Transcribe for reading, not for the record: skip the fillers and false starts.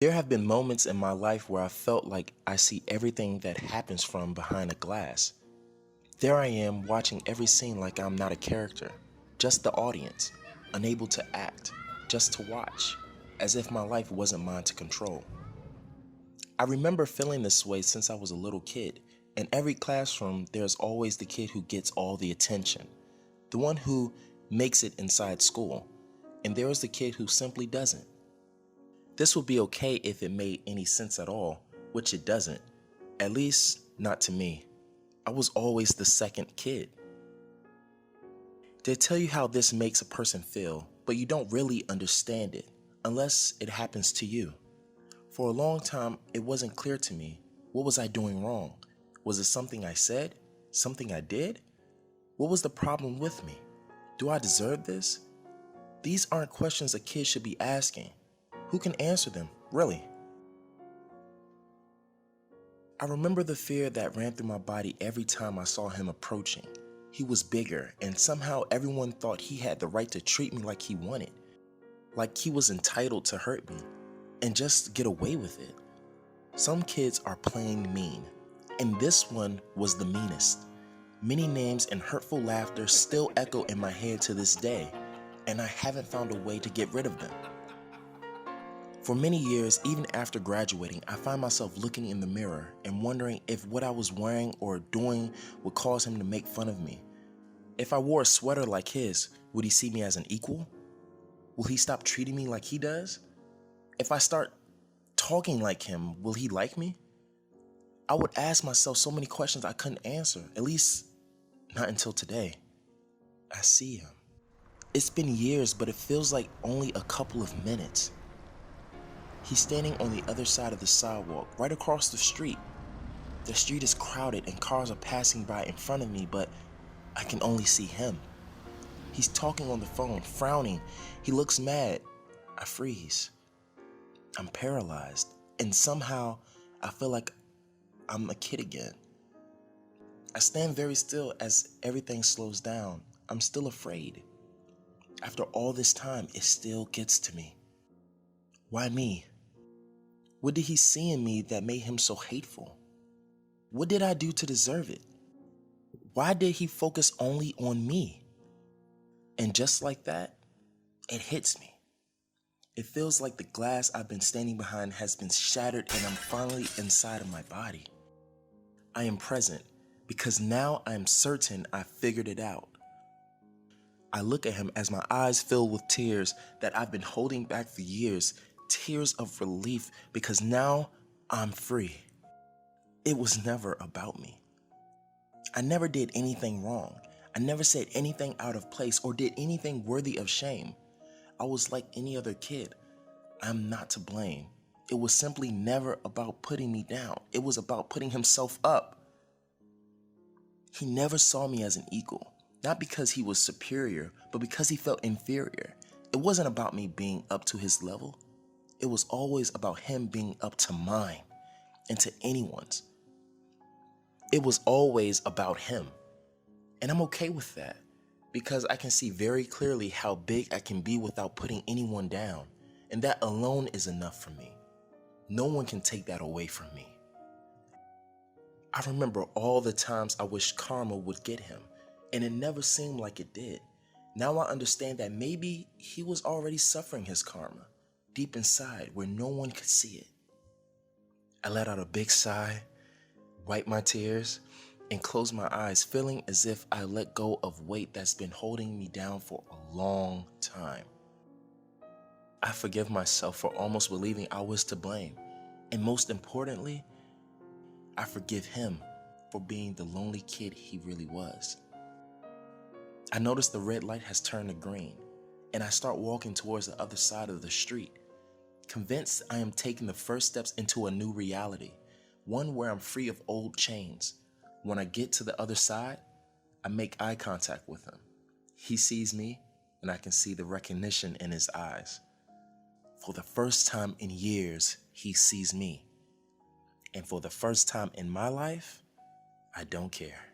There have been moments in my life where I felt like I see everything that happens from behind a glass. There I am watching every scene like I'm not a character, just the audience, unable to act, just to watch, as if my life wasn't mine to control. I remember feeling this way since I was a little kid. In every classroom, there's always the kid who gets all the attention, the one who makes it inside school, and there is the kid who simply doesn't. This would be okay if it made any sense at all, which it doesn't, at least not to me. I was always the second kid. They tell you how this makes a person feel, but you don't really understand it unless it happens to you. For a long time, it wasn't clear to me. What was I doing wrong? Was it something I said? Something I did? What was the problem with me? Do I deserve this? These aren't questions a kid should be asking. Who can answer them, really? I remember the fear that ran through my body every time I saw him approaching. He was bigger, and somehow everyone thought he had the right to treat me like he wanted, like he was entitled to hurt me, and just get away with it. Some kids are plain mean, and this one was the meanest. Many names and hurtful laughter still echo in my head to this day, and I haven't found a way to get rid of them. For many years, even after graduating, I find myself looking in the mirror and wondering if what I was wearing or doing would cause him to make fun of me. If I wore a sweater like his, would he see me as an equal? Will he stop treating me like he does? If I start talking like him, will he like me? I would ask myself so many questions I couldn't answer, at least not until today. I see him. It's been years, but it feels like only a couple of minutes. He's standing on the other side of the sidewalk, right across the street. The street is crowded and cars are passing by in front of me, but I can only see him. He's talking on the phone, frowning. He looks mad. I freeze. I'm paralyzed, and somehow I feel like I'm a kid again. I stand very still as everything slows down. I'm still afraid. After all this time, it still gets to me. Why me? What did he see in me that made him so hateful? What did I do to deserve it? Why did he focus only on me? And just like that, it hits me. It feels like the glass I've been standing behind has been shattered and I'm finally inside of my body. I am present because now I am certain I figured it out. I look at him as my eyes fill with tears that I've been holding back for years, tears of relief because now I'm free. It was never about me. I never did anything wrong. I never said anything out of place or did anything worthy of shame. I was like any other kid. I'm not to blame. It was simply never about putting me down. It was about putting himself up. He never saw me as an equal, not because he was superior, but because he felt inferior. It wasn't about me being up to his level. It was always about him being up to mine and to anyone's. It was always about him. And I'm okay with that because I can see very clearly how big I can be without putting anyone down. And that alone is enough for me. No one can take that away from me. I remember all the times I wished karma would get him, and it never seemed like it did. Now I understand that maybe he was already suffering his karma, deep inside where no one could see it. I let out a big sigh, wiped my tears, and closed my eyes, feeling as if I let go of weight that's been holding me down for a long time. I forgive myself for almost believing I was to blame, and most importantly, I forgive him for being the lonely kid he really was. I notice the red light has turned to green, and I start walking towards the other side of the street, convinced I am taking the first steps into a new reality, one where I'm free of old chains. When I get to the other side, I make eye contact with him. He sees me, and I can see the recognition in his eyes. For the first time in years, he sees me. And for the first time in my life, I don't care.